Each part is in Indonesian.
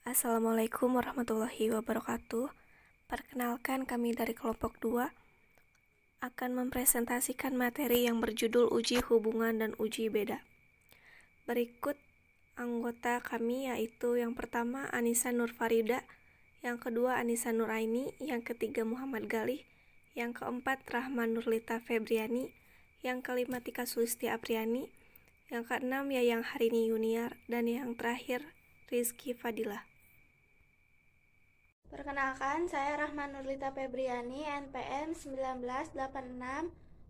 Assalamualaikum warahmatullahi wabarakatuh. Perkenalkan, kami dari kelompok 2 akan mempresentasikan materi yang berjudul uji hubungan dan uji beda. Berikut anggota kami, yaitu yang pertama Anissa Nurfarida, yang kedua Anissa Nuraini, yang ketiga Muhammad Galih, yang keempat Rahman Nurlita Febriani, yang kelima Tika Sulistia Apriani, yang keenam Yayang Harini Yuniar, dan yang terakhir Rizky Fadilah. Perkenalkan, saya Rahman Nurlita Febriani, NPM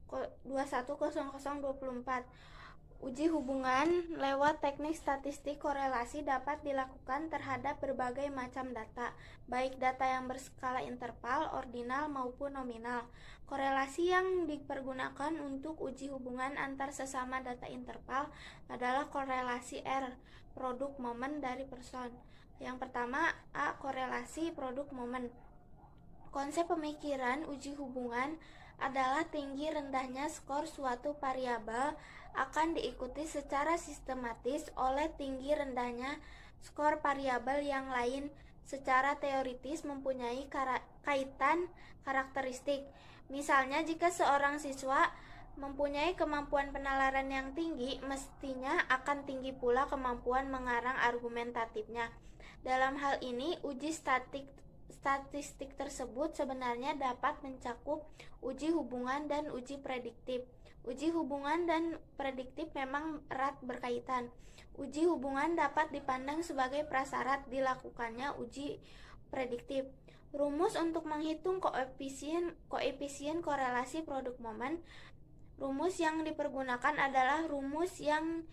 1986-210024. Uji hubungan lewat teknik statistik korelasi dapat dilakukan terhadap berbagai macam data, baik data yang berskala interval, ordinal, maupun nominal. Korelasi yang dipergunakan untuk uji hubungan antar sesama data interval adalah korelasi R, produk momen dari person. Yang pertama, A. Korelasi produk momen. Konsep pemikiran uji hubungan adalah tinggi rendahnya skor suatu variabel akan diikuti secara sistematis oleh tinggi rendahnya skor variabel yang lain secara teoritis mempunyai kaitan karakteristik. Misalnya, jika seorang siswa mempunyai kemampuan penalaran yang tinggi, mestinya akan tinggi pula kemampuan mengarang argumentatifnya. Dalam hal ini, uji statistik tersebut sebenarnya dapat mencakup uji hubungan dan uji prediktif. Uji hubungan dan prediktif memang erat berkaitan. Uji hubungan dapat dipandang sebagai prasyarat dilakukannya uji prediktif. Rumus untuk menghitung koefisien korelasi produk momen. Rumus yang dipergunakan adalah rumus yang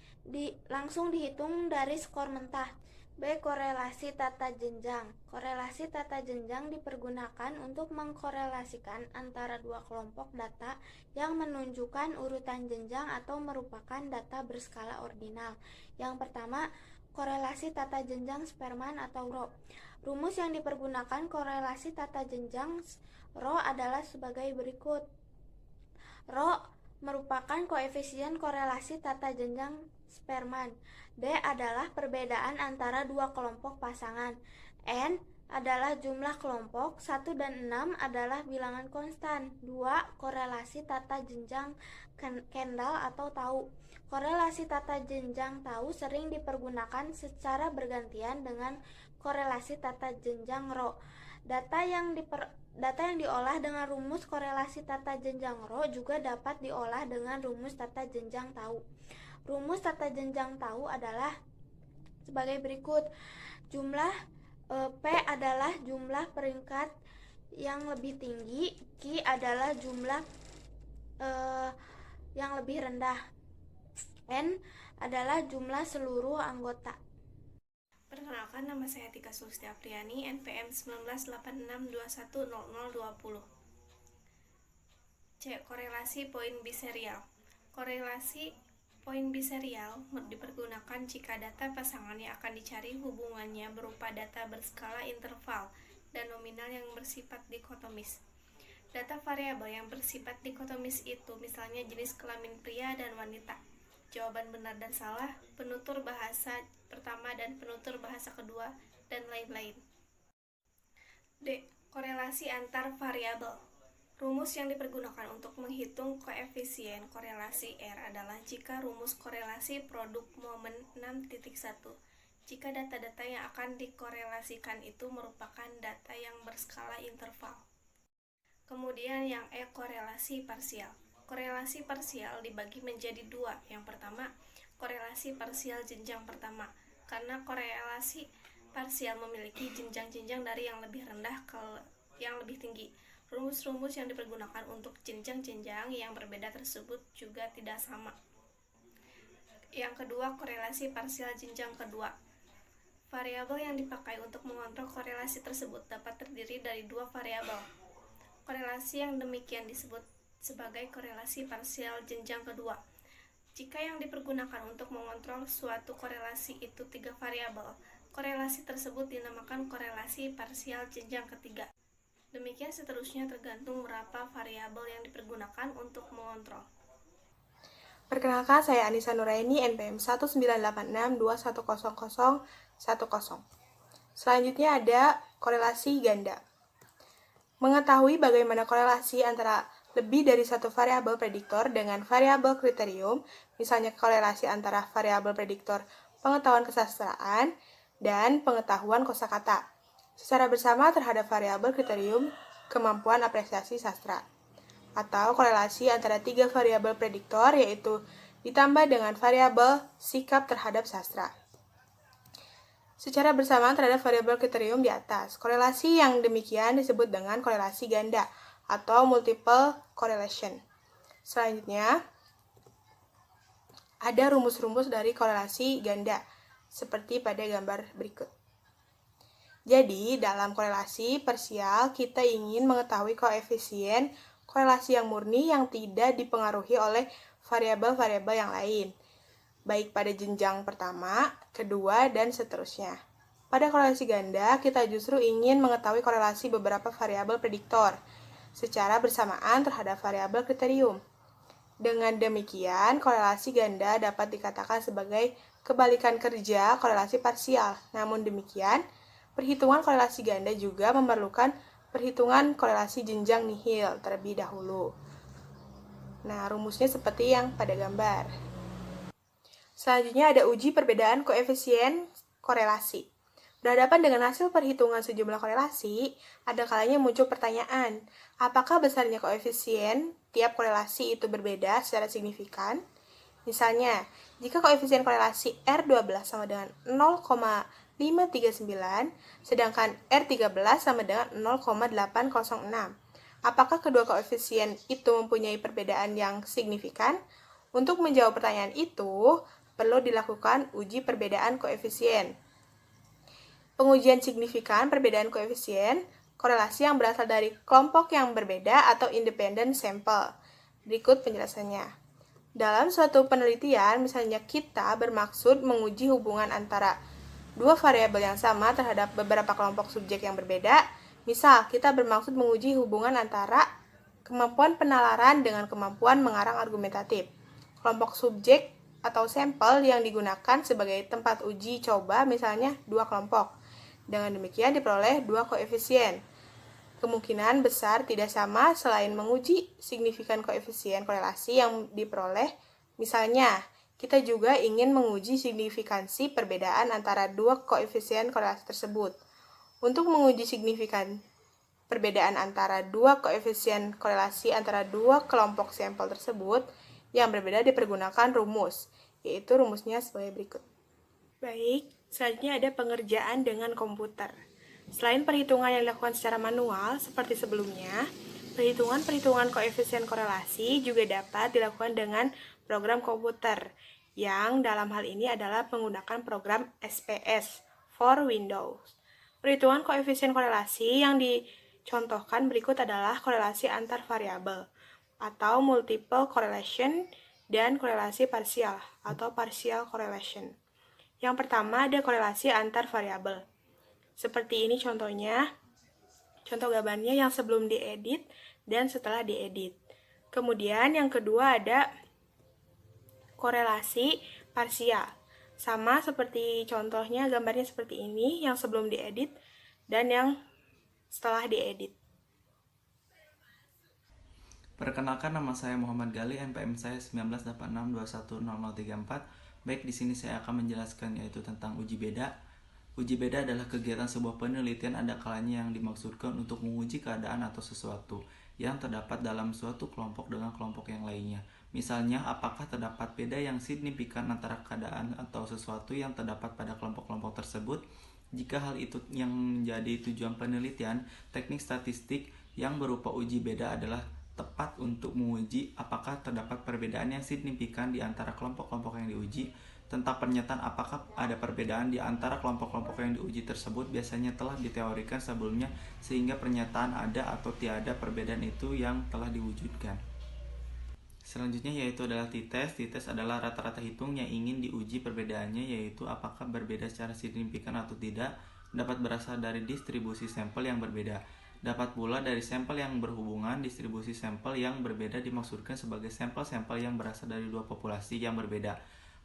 langsung dihitung dari skor mentah. B. Korelasi tata jenjang. Korelasi tata jenjang dipergunakan untuk mengkorelasikan antara dua kelompok data yang menunjukkan urutan jenjang atau merupakan data berskala ordinal. Yang pertama, korelasi tata jenjang Spearman atau Rho. Rumus yang dipergunakan korelasi tata jenjang Rho adalah sebagai berikut. Rho merupakan koefisien korelasi tata jenjang Spearman. D adalah perbedaan antara dua kelompok pasangan. N adalah jumlah kelompok. 1 dan 6 adalah bilangan konstan. 2. Korelasi tata jenjang Kendall atau tau. Korelasi tata jenjang tau sering dipergunakan secara bergantian dengan korelasi tata jenjang Rho. Data yang diolah dengan rumus korelasi tata jenjang Rho juga dapat diolah dengan rumus tata jenjang tau. Rumus tata jenjang tau adalah sebagai berikut. Jumlah P adalah jumlah peringkat yang lebih tinggi, Q adalah jumlah yang lebih rendah, N adalah jumlah seluruh anggota. Perkenalkan, nama saya Tika Sulistia Apriani, NPM 1986210020. C. Korelasi poin biserial. Korelasi poin biserial dipergunakan jika data pasangan yang akan dicari hubungannya berupa data berskala interval dan nominal yang bersifat dikotomis. Data variabel yang bersifat dikotomis itu misalnya jenis kelamin pria dan wanita, jawaban benar dan salah, penutur bahasa pertama dan penutur bahasa kedua, dan lain-lain. D. Korelasi antar variabel. Rumus yang dipergunakan untuk menghitung koefisien korelasi R adalah jika rumus korelasi produk momen 6.1 jika data-data yang akan dikorelasikan itu merupakan data yang berskala interval. Kemudian yang E, korelasi parsial. Korelasi parsial dibagi menjadi dua. Yang pertama, korelasi parsial jenjang pertama, karena korelasi parsial memiliki jenjang-jenjang dari yang lebih rendah ke yang lebih tinggi. Rumus-rumus yang dipergunakan untuk jenjang-jenjang yang berbeda tersebut juga tidak sama. Yang kedua, korelasi parsial jenjang kedua. Variabel yang dipakai untuk mengontrol korelasi tersebut dapat terdiri dari dua variabel. Korelasi yang demikian disebut sebagai korelasi parsial jenjang kedua. Jika yang dipergunakan untuk mengontrol suatu korelasi itu 3 variabel, korelasi tersebut dinamakan korelasi parsial jenjang ketiga. Demikian seterusnya tergantung berapa variabel yang dipergunakan untuk mengontrol. Perkenalkan, saya Anissa Nuraini, NPM 1986210010. Selanjutnya ada korelasi ganda. Mengetahui bagaimana korelasi antara lebih dari satu variabel prediktor dengan variabel kriterium, misalnya korelasi antara variabel prediktor pengetahuan kesastraan dan pengetahuan kosakata, secara bersama terhadap variabel kriterium kemampuan apresiasi sastra, atau korelasi antara tiga variabel prediktor yaitu ditambah dengan variabel sikap terhadap sastra secara bersamaan terhadap variabel kriterium di atas. Korelasi yang demikian disebut dengan korelasi ganda atau multiple correlation. Selanjutnya, ada rumus-rumus dari korelasi ganda, seperti pada gambar berikut. Jadi, dalam korelasi parsial, kita ingin mengetahui koefisien korelasi yang murni yang tidak dipengaruhi oleh variabel-variabel yang lain, baik pada jenjang pertama, kedua, dan seterusnya. Pada korelasi ganda, kita justru ingin mengetahui korelasi beberapa variabel prediktor secara bersamaan terhadap variabel kriterium. Dengan demikian, korelasi ganda dapat dikatakan sebagai kebalikan kerja korelasi parsial. Namun demikian, perhitungan korelasi ganda juga memerlukan perhitungan korelasi jenjang nihil terlebih dahulu. Nah, rumusnya seperti yang pada gambar. Selanjutnya ada uji perbedaan koefisien korelasi. Berhadapan dengan hasil perhitungan sejumlah korelasi, ada kalanya muncul pertanyaan, apakah besarnya koefisien tiap korelasi itu berbeda secara signifikan? Misalnya, jika koefisien korelasi R12 sama dengan 0,539, sedangkan R13 sama dengan 0,806, apakah kedua koefisien itu mempunyai perbedaan yang signifikan? Untuk menjawab pertanyaan itu, perlu dilakukan uji perbedaan koefisien. Pengujian signifikan perbedaan koefisien korelasi yang berasal dari kelompok yang berbeda atau independent sample. Berikut penjelasannya. Dalam suatu penelitian, misalnya kita bermaksud menguji hubungan antara dua variabel yang sama terhadap beberapa kelompok subjek yang berbeda. Misal, kita bermaksud menguji hubungan antara kemampuan penalaran dengan kemampuan mengarang argumentatif. Kelompok subjek atau sampel yang digunakan sebagai tempat uji coba misalnya dua kelompok. Dengan demikian diperoleh dua koefisien. Kemungkinan besar tidak sama selain menguji signifikan koefisien korelasi yang diperoleh. Misalnya, kita juga ingin menguji signifikansi perbedaan antara dua koefisien korelasi tersebut. Untuk menguji signifikan perbedaan antara dua koefisien korelasi antara dua kelompok sampel tersebut yang berbeda dipergunakan rumus, yaitu rumusnya sebagai berikut. Baik, selanjutnya ada pengerjaan dengan komputer. Selain perhitungan yang dilakukan secara manual seperti sebelumnya, perhitungan koefisien korelasi juga dapat dilakukan dengan program komputer, yang dalam hal ini adalah menggunakan program SPS for Windows. Perhitungan koefisien korelasi yang dicontohkan berikut adalah korelasi antar variabel atau multiple correlation dan korelasi parsial atau partial correlation. Yang pertama ada korelasi antar variabel. Seperti ini contohnya, contoh gambarnya yang sebelum diedit dan setelah diedit. Kemudian yang kedua ada korelasi parsial. Sama seperti contohnya gambarnya seperti ini yang sebelum diedit dan yang setelah diedit. Perkenalkan, nama saya Muhammad Gali, NPM saya 1986210034. Baik, di sini saya akan menjelaskan yaitu tentang uji beda. Uji beda adalah kegiatan sebuah penelitian ada kalanya yang dimaksudkan untuk menguji keadaan atau sesuatu yang terdapat dalam suatu kelompok dengan kelompok yang lainnya. Misalnya, apakah terdapat beda yang signifikan antara keadaan atau sesuatu yang terdapat pada kelompok-kelompok tersebut? Jika hal itu yang menjadi tujuan penelitian, teknik statistik yang berupa uji beda adalah tepat untuk menguji apakah terdapat perbedaan yang signifikan di antara kelompok-kelompok yang diuji. Tentang pernyataan apakah ada perbedaan di antara kelompok-kelompok yang diuji tersebut biasanya telah diteorikan sebelumnya, sehingga pernyataan ada atau tiada perbedaan itu yang telah diwujudkan. Selanjutnya yaitu adalah t-test. T-test adalah rata-rata hitung yang ingin diuji perbedaannya, yaitu apakah berbeda secara signifikan atau tidak. Dapat berasal dari distribusi sampel yang berbeda. Dapat pula dari sampel yang berhubungan. Distribusi sampel yang berbeda dimaksudkan sebagai sampel-sampel yang berasal dari dua populasi yang berbeda,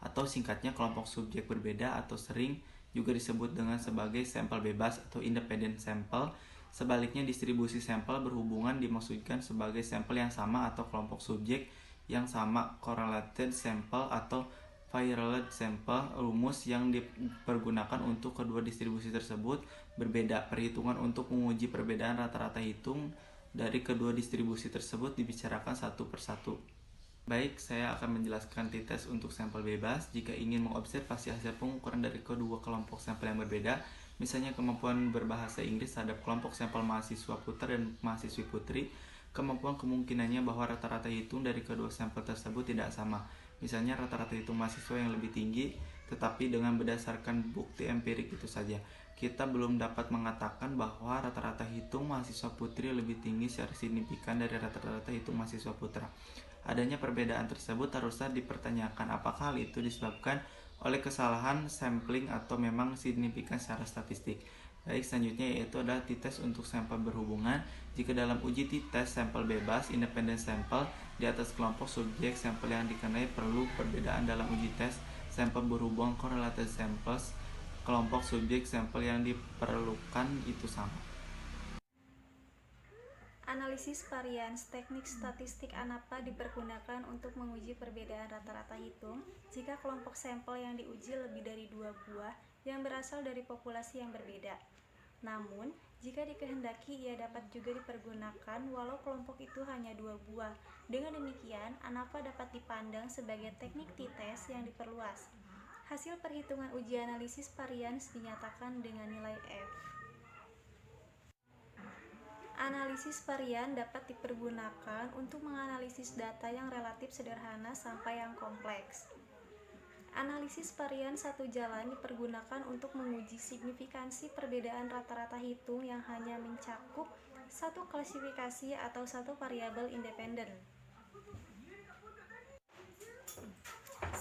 atau singkatnya kelompok subjek berbeda, atau sering juga disebut dengan sebagai sampel bebas atau independent sample. Sebaliknya, distribusi sampel berhubungan dimaksudkan sebagai sampel yang sama atau kelompok subjek yang sama, correlated sample atau viralent sample. Rumus yang dipergunakan untuk kedua distribusi tersebut berbeda. Perhitungan untuk menguji perbedaan rata-rata hitung dari kedua distribusi tersebut dibicarakan satu persatu. Baik, saya akan menjelaskan t-test untuk sampel bebas. Jika ingin mengobservasi hasil pengukuran dari kedua kelompok sampel yang berbeda, misalnya kemampuan berbahasa Inggris terhadap kelompok sampel mahasiswa putra dan mahasiswi putri, kemungkinannya bahwa rata-rata hitung dari kedua sampel tersebut tidak sama. Misalnya rata-rata hitung mahasiswa yang lebih tinggi, tetapi dengan berdasarkan bukti empirik itu saja, kita belum dapat mengatakan bahwa rata-rata hitung mahasiswa putri lebih tinggi secara signifikan dari rata-rata hitung mahasiswa putra. Adanya perbedaan tersebut harusnya dipertanyakan apakah hal itu disebabkan oleh kesalahan sampling atau memang signifikan secara statistik. Baik, selanjutnya yaitu adalah t-test untuk sampel berhubungan. Jika dalam uji t-test sampel bebas, independent sample, di atas kelompok subjek sampel yang dikenai perlu perbedaan dalam uji tes sampel berhubungan correlated samples, kelompok subjek sampel yang diperlukan itu sama. Analisis varians, teknik statistik ANAPA dipergunakan untuk menguji perbedaan rata-rata hitung jika kelompok sampel yang diuji lebih dari 2 buah yang berasal dari populasi yang berbeda. Namun, jika dikehendaki ia dapat juga dipergunakan walau kelompok itu hanya 2 buah. Dengan demikian, ANAPA dapat dipandang sebagai teknik t-test yang diperluas. Hasil perhitungan uji analisis varians dinyatakan dengan nilai F. Analisis varian dapat dipergunakan untuk menganalisis data yang relatif sederhana sampai yang kompleks. Analisis varian satu jalan dipergunakan untuk menguji signifikansi perbedaan rata-rata hitung yang hanya mencakup satu klasifikasi atau satu variabel independen.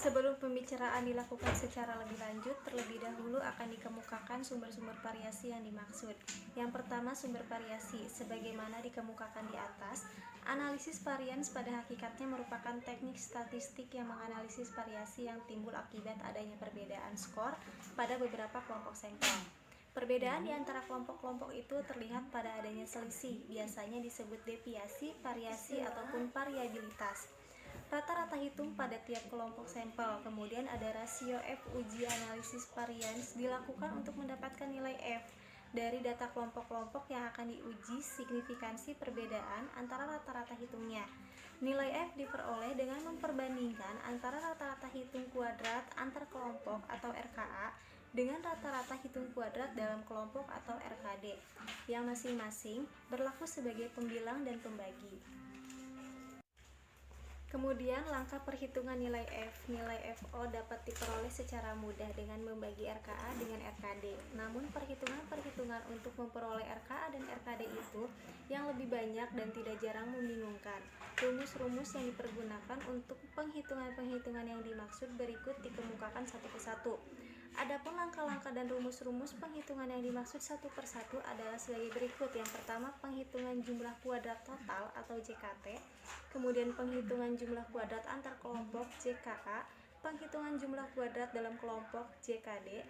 Sebelum pembicaraan dilakukan secara lebih lanjut, terlebih dahulu akan dikemukakan sumber-sumber variasi yang dimaksud. Yang pertama, sumber variasi. Sebagaimana dikemukakan di atas, analisis varians pada hakikatnya merupakan teknik statistik yang menganalisis variasi yang timbul akibat adanya perbedaan skor pada beberapa kelompok sampel. Perbedaan di antara kelompok-kelompok itu terlihat pada adanya selisih, biasanya disebut deviasi, variasi, ataupun variabilitas. Rata-rata hitung pada tiap kelompok sampel, kemudian ada rasio F. Uji analisis varians dilakukan untuk mendapatkan nilai F dari data kelompok-kelompok yang akan diuji signifikansi perbedaan antara rata-rata hitungnya. Nilai F diperoleh dengan memperbandingkan antara rata-rata hitung kuadrat antar kelompok atau RKA dengan rata-rata hitung kuadrat dalam kelompok atau RKD, yang masing-masing berlaku sebagai pembilang dan pembagi. Kemudian langkah perhitungan nilai F. Nilai FO dapat diperoleh secara mudah dengan membagi RKA dengan RKD. Namun perhitungan-perhitungan untuk memperoleh RKA dan RKD itu yang lebih banyak dan tidak jarang membingungkan. Rumus-rumus yang dipergunakan untuk penghitungan-penghitungan yang dimaksud berikut dikemukakan satu persatu. Adapun langkah-langkah dan rumus-rumus penghitungan yang dimaksud satu persatu adalah sebagai berikut. Yang pertama, penghitungan jumlah kuadrat total atau JKT, kemudian penghitungan jumlah kuadrat antar kelompok JKK, penghitungan jumlah kuadrat dalam kelompok JKD,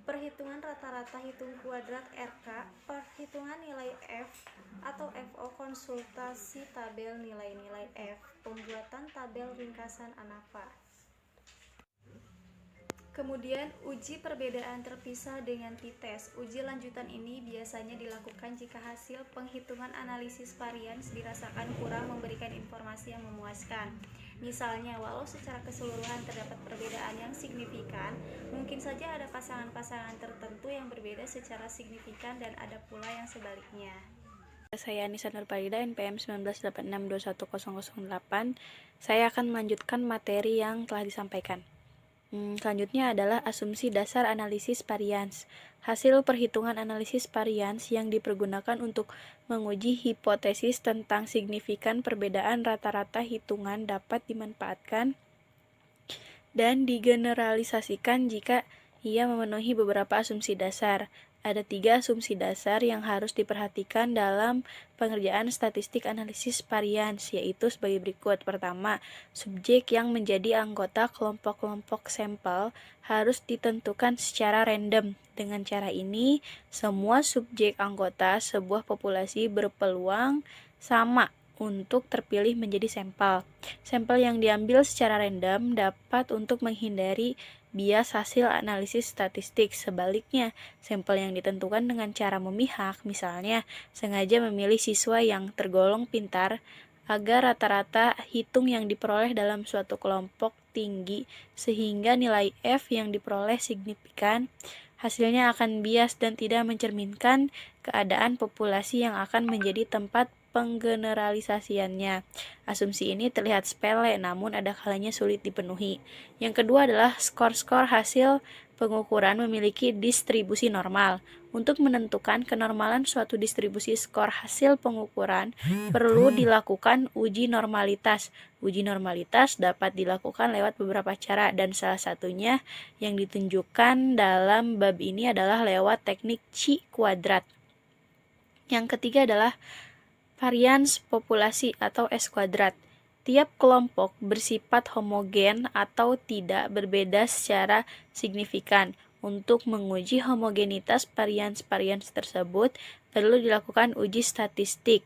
perhitungan rata-rata hitung kuadrat RK, perhitungan nilai F atau FO, konsultasi tabel nilai-nilai F, pembuatan tabel ringkasan ANAPA. Kemudian, uji perbedaan terpisah dengan t-test. Uji lanjutan ini biasanya dilakukan jika hasil penghitungan analisis varians dirasakan kurang memberikan informasi yang memuaskan. Misalnya, walau secara keseluruhan terdapat perbedaan yang signifikan, mungkin saja ada pasangan-pasangan tertentu yang berbeda secara signifikan dan ada pula yang sebaliknya. Saya Anissa Nurparida, NPM 19862108. Saya akan melanjutkan materi yang telah disampaikan. Selanjutnya adalah asumsi dasar analisis varians. Hasil perhitungan analisis varians yang dipergunakan untuk menguji hipotesis tentang signifikan perbedaan rata-rata hitungan dapat dimanfaatkan dan digeneralisasikan jika ia memenuhi beberapa asumsi dasar. Ada 3 asumsi dasar yang harus diperhatikan dalam pengerjaan statistik analisis varians, yaitu sebagai berikut. Pertama, subjek yang menjadi anggota kelompok-kelompok sampel harus ditentukan secara random. Dengan cara ini, semua subjek anggota sebuah populasi berpeluang sama untuk terpilih menjadi sampel. Sampel yang diambil secara random dapat untuk menghindari bias hasil analisis statistik. Sebaliknya, sampel yang ditentukan dengan cara memihak, misalnya sengaja memilih siswa yang tergolong pintar agar rata-rata hitung yang diperoleh dalam suatu kelompok tinggi sehingga nilai F yang diperoleh signifikan, hasilnya akan bias dan tidak mencerminkan keadaan populasi yang akan menjadi tempat penggeneralisasiannya. Asumsi ini terlihat sepele, namun ada kalanya sulit dipenuhi. Yang kedua adalah skor-skor hasil pengukuran memiliki distribusi normal. Untuk menentukan kenormalan suatu distribusi skor hasil pengukuran, perlu dilakukan uji normalitas. Uji normalitas dapat dilakukan lewat beberapa cara, dan salah satunya yang ditunjukkan dalam bab ini adalah lewat teknik Chi kuadrat. Yang ketiga adalah varians populasi atau S kuadrat. Tiap kelompok bersifat homogen atau tidak berbeda secara signifikan. Untuk menguji homogenitas varians-varians tersebut, perlu dilakukan uji statistik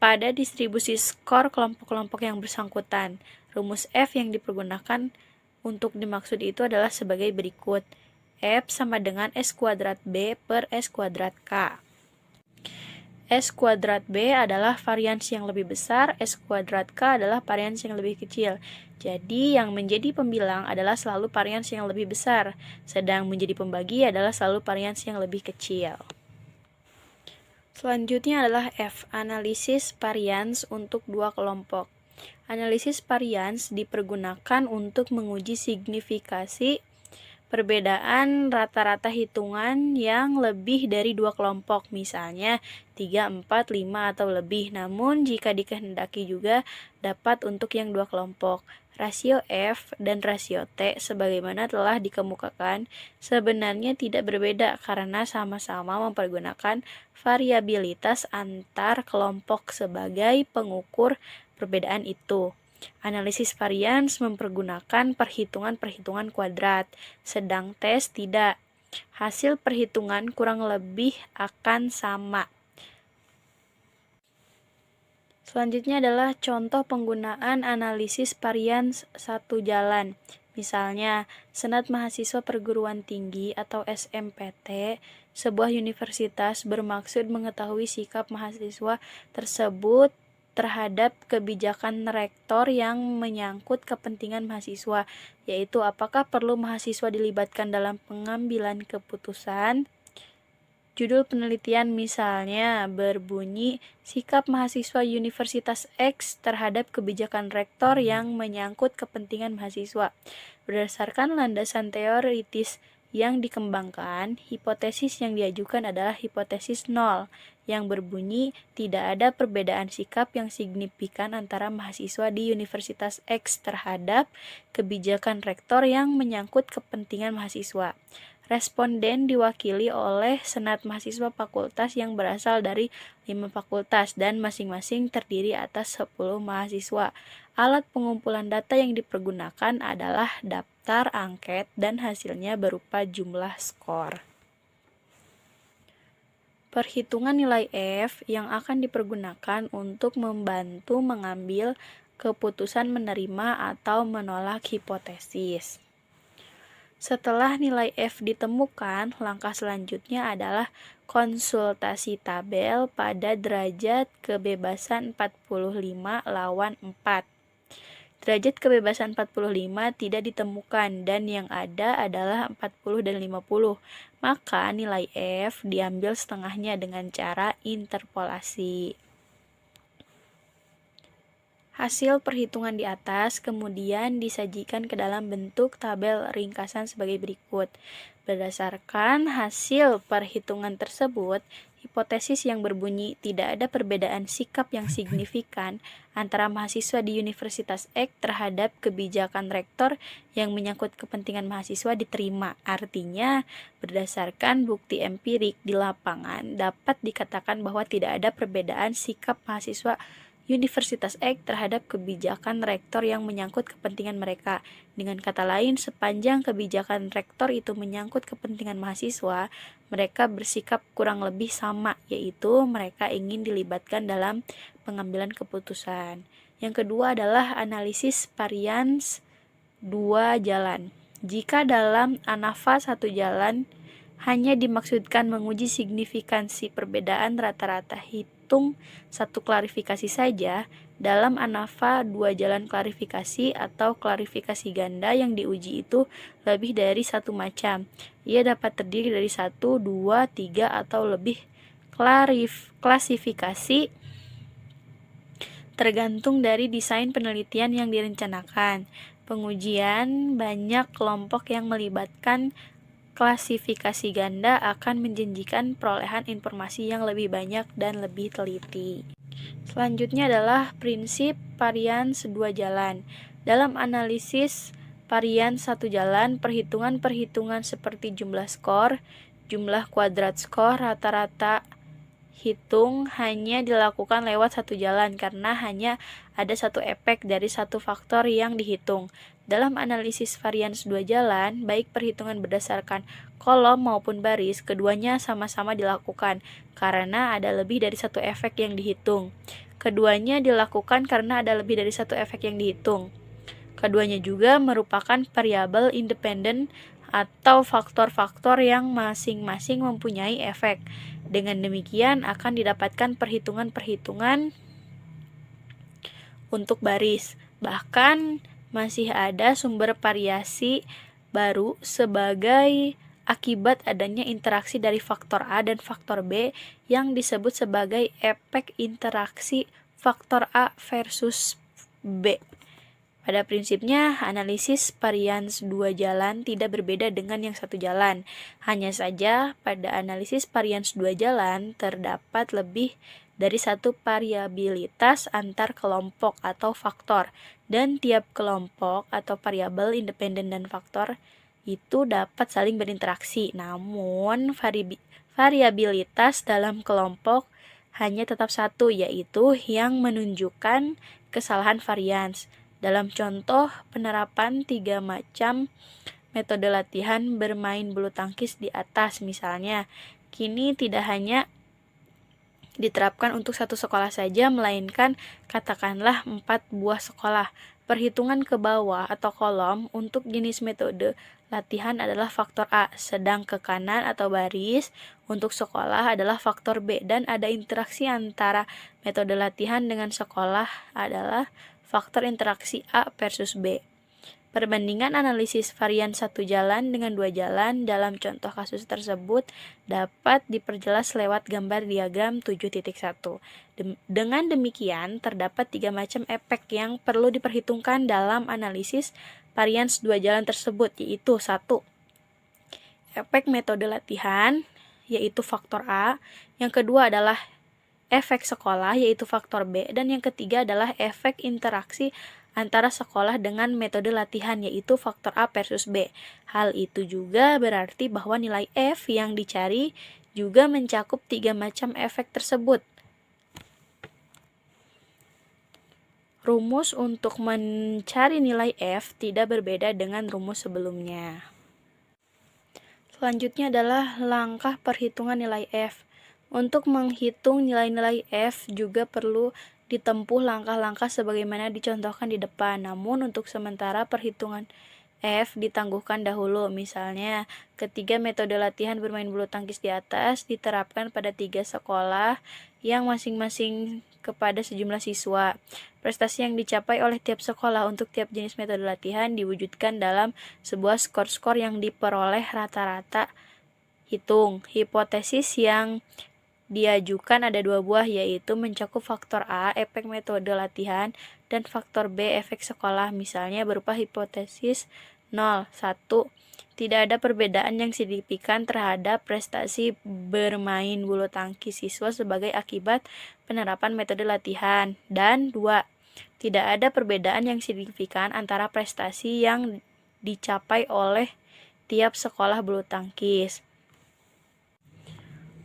pada distribusi skor kelompok-kelompok yang bersangkutan. Rumus F yang dipergunakan untuk dimaksud itu adalah sebagai berikut. F sama dengan S kuadrat B per S kuadrat K. S kuadrat B adalah varians yang lebih besar, S kuadrat K adalah varians yang lebih kecil. Jadi yang menjadi pembilang adalah selalu varians yang lebih besar, sedang menjadi pembagi adalah selalu varians yang lebih kecil. Selanjutnya adalah F, analisis varians untuk 2 kelompok. Analisis varians dipergunakan untuk menguji signifikasi perbedaan rata-rata hitungan yang lebih dari 2 kelompok, misalnya 3, 4, 5, atau lebih. Namun, jika dikehendaki juga dapat untuk yang 2 kelompok. Rasio F dan rasio T sebagaimana telah dikemukakan sebenarnya tidak berbeda karena sama-sama mempergunakan variabilitas antar kelompok sebagai pengukur perbedaan itu. Analisis varians mempergunakan perhitungan-perhitungan kuadrat, sedang tes tidak. Hasil perhitungan kurang lebih akan sama. Selanjutnya adalah contoh penggunaan analisis varians satu jalan. Misalnya, Senat Mahasiswa Perguruan Tinggi atau SMPT, sebuah universitas bermaksud mengetahui sikap mahasiswa tersebut terhadap kebijakan rektor yang menyangkut kepentingan mahasiswa, yaitu apakah perlu mahasiswa dilibatkan dalam pengambilan keputusan. Judul penelitian misalnya berbunyi, sikap mahasiswa Universitas X terhadap kebijakan rektor yang menyangkut kepentingan mahasiswa. Berdasarkan landasan teoritis yang dikembangkan, hipotesis yang diajukan adalah hipotesis 0, yang berbunyi tidak ada perbedaan sikap yang signifikan antara mahasiswa di Universitas X terhadap kebijakan rektor yang menyangkut kepentingan mahasiswa. Responden diwakili oleh Senat Mahasiswa Fakultas yang berasal dari 5 fakultas dan masing-masing terdiri atas 10 mahasiswa. Alat pengumpulan data yang dipergunakan adalah daftar angket dan hasilnya berupa jumlah skor. Perhitungan nilai F yang akan dipergunakan untuk membantu mengambil keputusan menerima atau menolak hipotesis. Setelah nilai F ditemukan, langkah selanjutnya adalah konsultasi tabel pada derajat kebebasan 45 lawan 4. Derajat kebebasan 45 tidak ditemukan dan yang ada adalah 40 dan 50. Maka nilai F diambil setengahnya dengan cara interpolasi. Hasil perhitungan di atas kemudian disajikan ke dalam bentuk tabel ringkasan sebagai berikut. Berdasarkan hasil perhitungan tersebut, hipotesis yang berbunyi tidak ada perbedaan sikap yang signifikan antara mahasiswa di Universitas X terhadap kebijakan rektor yang menyangkut kepentingan mahasiswa diterima. Artinya, berdasarkan bukti empirik di lapangan, dapat dikatakan bahwa tidak ada perbedaan sikap mahasiswa Universitas X terhadap kebijakan rektor yang menyangkut kepentingan mereka. Dengan kata lain, sepanjang kebijakan rektor itu menyangkut kepentingan mahasiswa, mereka bersikap kurang lebih sama, yaitu mereka ingin dilibatkan dalam pengambilan keputusan. Yang kedua adalah analisis varians dua jalan. Jika dalam ANAVA satu jalan hanya dimaksudkan menguji signifikansi perbedaan rata-rata hitung satu klarifikasi saja, dalam ANAVA dua jalan klarifikasi atau klarifikasi ganda yang diuji itu lebih dari satu macam. Ia dapat terdiri dari 1, 2, 3 atau lebih klasifikasi tergantung dari desain penelitian yang direncanakan. Pengujian banyak kelompok yang melibatkan klasifikasi ganda akan menjanjikan perolehan informasi yang lebih banyak dan lebih teliti. Selanjutnya adalah prinsip varians dua jalan. Dalam analisis varians satu jalan, perhitungan-perhitungan seperti jumlah skor, jumlah kuadrat skor, rata-rata hitung hanya dilakukan lewat satu jalan karena hanya ada satu efek dari satu faktor yang dihitung. Dalam analisis varians dua jalan, baik perhitungan berdasarkan kolom maupun baris, keduanya sama-sama dilakukan karena ada lebih dari satu efek yang dihitung. Keduanya dilakukan karena ada lebih dari satu efek yang dihitung. Keduanya juga merupakan variabel independen atau faktor-faktor yang masing-masing mempunyai efek. Dengan demikian akan didapatkan perhitungan-perhitungan untuk baris. Bahkan masih ada sumber variasi baru sebagai akibat adanya interaksi dari faktor A dan faktor B yang disebut sebagai efek interaksi faktor A versus B. Pada prinsipnya, analisis varians dua jalan tidak berbeda dengan yang satu jalan. Hanya saja, pada analisis varians dua jalan terdapat lebih dari satu variabilitas antar kelompok atau faktor, dan tiap kelompok atau variabel independen dan faktor itu dapat saling berinteraksi. Namun, variabilitas dalam kelompok hanya tetap satu, yaitu yang menunjukkan kesalahan varians. Dalam contoh penerapan 3 macam metode latihan bermain bulu tangkis di atas misalnya, kini tidak hanya diterapkan untuk satu sekolah saja, melainkan katakanlah 4 buah sekolah. Perhitungan ke bawah atau kolom untuk jenis metode latihan adalah faktor A, sedang ke kanan atau baris untuk sekolah adalah faktor B, dan ada interaksi antara metode latihan dengan sekolah adalah faktor interaksi A versus B. Perbandingan analisis varian satu jalan dengan dua jalan dalam contoh kasus tersebut dapat diperjelas lewat gambar diagram 7.1. Dengan demikian, terdapat 3 macam efek yang perlu diperhitungkan dalam analisis varians dua jalan tersebut, yaitu 1. Efek metode latihan, yaitu faktor A. Yang kedua adalah efek sekolah, yaitu faktor B, dan yang ketiga adalah efek interaksi antara sekolah dengan metode latihan, yaitu faktor A versus B. Hal itu juga berarti bahwa nilai F yang dicari juga mencakup 3 macam efek tersebut. Rumus untuk mencari nilai F tidak berbeda dengan rumus sebelumnya. Selanjutnya adalah langkah perhitungan nilai F. Untuk menghitung nilai-nilai F juga perlu ditempuh langkah-langkah sebagaimana dicontohkan di depan. Namun untuk sementara perhitungan F ditangguhkan dahulu. Misalnya, ketiga metode latihan bermain bulu tangkis di atas diterapkan pada 3 sekolah yang masing-masing kepada sejumlah siswa. Prestasi yang dicapai oleh tiap sekolah untuk tiap jenis metode latihan diwujudkan dalam sebuah skor-skor yang diperoleh rata-rata hitung. Hipotesis yang diajukan ada 2 buah, yaitu mencakup faktor A, efek metode latihan, dan faktor B, efek sekolah. Misalnya berupa hipotesis 0, 1. Tidak ada perbedaan yang signifikan terhadap prestasi bermain bulu tangkis siswa sebagai akibat penerapan metode latihan. Dan 2. Tidak ada perbedaan yang signifikan antara prestasi yang dicapai oleh tiap sekolah bulu tangkis.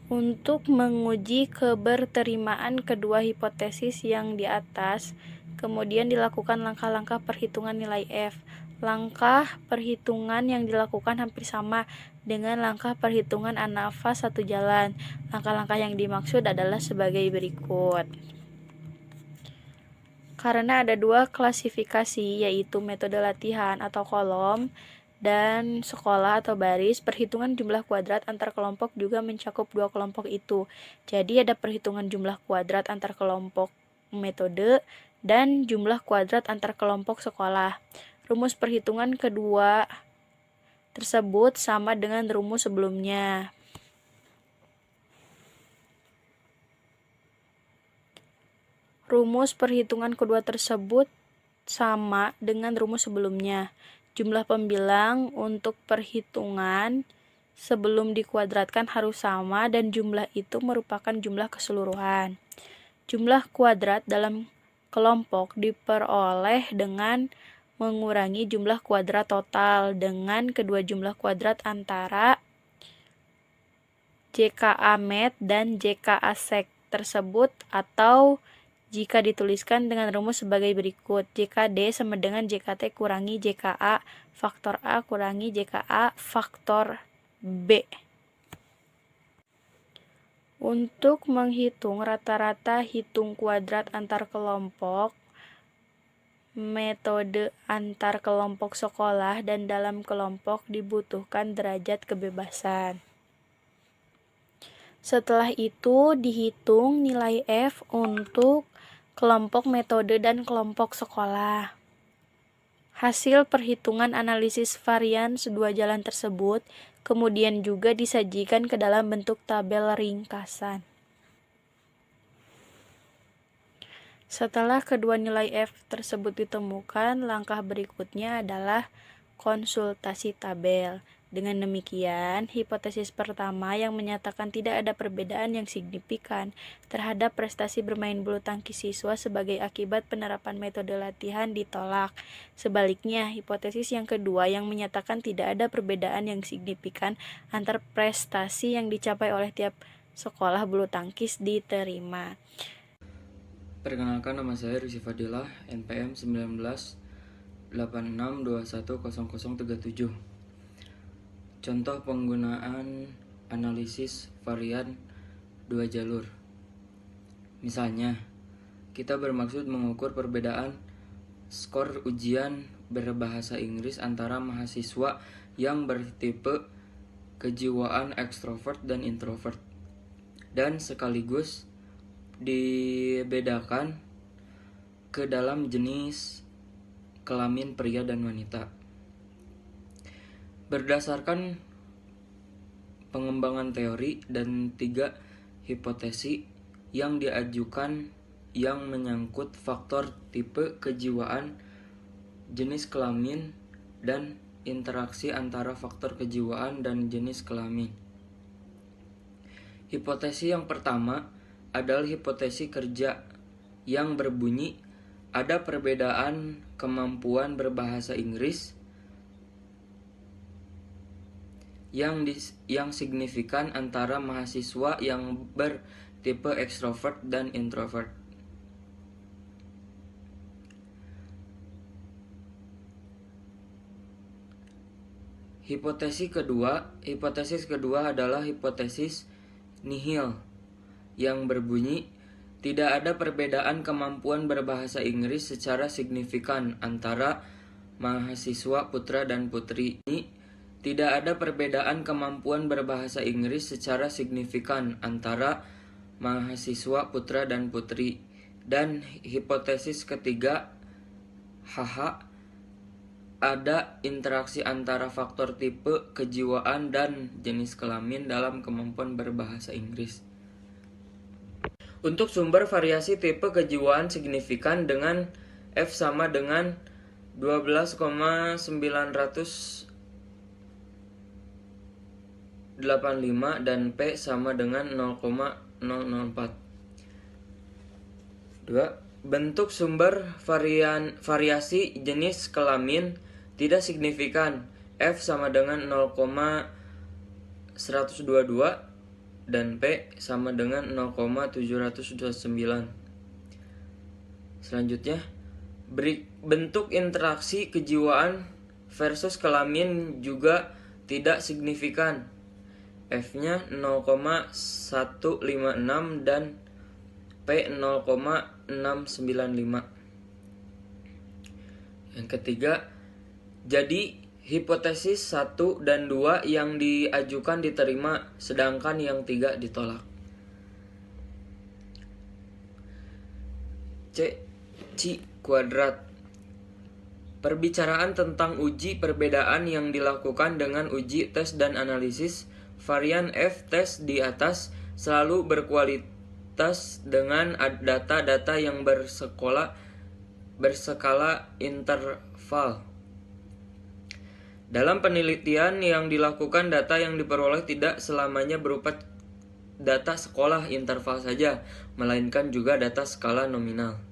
Untuk menguji keberterimaan kedua hipotesis yang di atas, kemudian dilakukan langkah-langkah perhitungan nilai F. Langkah perhitungan yang dilakukan hampir sama dengan langkah perhitungan ANAFA satu jalan. Langkah-langkah yang dimaksud adalah sebagai berikut. Karena ada dua klasifikasi, yaitu metode latihan atau kolom dan sekolah atau baris, perhitungan jumlah kuadrat antar kelompok juga mencakup dua kelompok itu. Jadi ada perhitungan jumlah kuadrat antar kelompok metode dan jumlah kuadrat antar kelompok sekolah. Rumus perhitungan kedua tersebut sama dengan rumus sebelumnya. Rumus perhitungan kedua tersebut sama dengan rumus sebelumnya. Jumlah pembilang untuk perhitungan sebelum dikuadratkan harus sama dan jumlah itu merupakan jumlah keseluruhan. Jumlah kuadrat dalam kelompok diperoleh dengan mengurangi jumlah kuadrat total dengan kedua jumlah kuadrat antara JKA Met dan JKA Sek tersebut, atau jika dituliskan dengan rumus sebagai berikut: JKD sama dengan JKT kurangi JKA faktor A kurangi JKA faktor B. Untuk menghitung rata-rata hitung kuadrat antar kelompok, metode antar kelompok sekolah dan dalam kelompok dibutuhkan derajat kebebasan. Setelah itu dihitung nilai F untuk kelompok metode dan kelompok sekolah. Hasil perhitungan analisis varians dua jalan tersebut kemudian juga disajikan ke dalam bentuk tabel ringkasan. Setelah kedua nilai F tersebut ditemukan, langkah berikutnya adalah konsultasi tabel. Dengan demikian, hipotesis pertama yang menyatakan tidak ada perbedaan yang signifikan terhadap prestasi bermain bulu tangkis siswa sebagai akibat penerapan metode latihan ditolak. Sebaliknya, hipotesis yang kedua yang menyatakan tidak ada perbedaan yang signifikan antar prestasi yang dicapai oleh tiap sekolah bulu tangkis diterima. Perkenalkan, nama saya Rizky Fadilah, NPM 1986210037. Contoh penggunaan analisis varian dua jalur. Misalnya, kita bermaksud mengukur perbedaan skor ujian berbahasa Inggris antara mahasiswa yang bertipe kejiwaan ekstrovert dan introvert, dan sekaligus dibedakan ke dalam jenis kelamin pria dan wanita. Berdasarkan pengembangan teori dan 3 hipotesi yang diajukan yang menyangkut faktor tipe kejiwaan, jenis kelamin, dan interaksi antara faktor kejiwaan dan jenis kelamin. Hipotesi yang pertama adalah hipotesi kerja yang berbunyi ada perbedaan kemampuan berbahasa Inggris yang signifikan antara mahasiswa yang bertipe ekstrovert dan introvert. Hipotesis kedua adalah hipotesis nihil yang berbunyi tidak ada perbedaan kemampuan berbahasa Inggris secara signifikan antara mahasiswa putra dan putri. Tidak ada perbedaan kemampuan berbahasa Inggris secara signifikan antara mahasiswa putra dan putri. Dan hipotesis ketiga, ada interaksi antara faktor tipe kejiwaan dan jenis kelamin dalam kemampuan berbahasa Inggris. Untuk sumber variasi tipe kejiwaan signifikan dengan F sama dengan 12,985 dan P sama dengan 0,004. bentuk sumber variasi jenis kelamin tidak signifikan. F sama dengan 0,122 dan P sama dengan 0,729. Selanjutnya, bentuk interaksi kejiwaan versus kelamin juga tidak signifikan. F-nya 0,156 dan P 0,695. Yang ketiga, jadi hipotesis 1 dan 2 yang diajukan diterima, sedangkan yang 3 ditolak. C. Kuadrat. Perbicaraan tentang uji perbedaan yang dilakukan dengan uji tes dan analisis varian F tes di atas selalu berkualitas dengan data-data yang berskala interval. Dalam penelitian yang dilakukan, data yang diperoleh tidak selamanya berupa data sekolah interval saja, melainkan juga data skala nominal.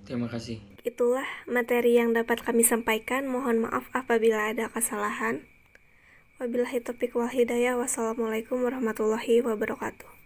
Terima kasih. Itulah materi yang dapat kami sampaikan. Mohon maaf apabila ada kesalahan. Wabillahi taufiq wal hidayah. Wassalamualaikum warahmatullahi wabarakatuh.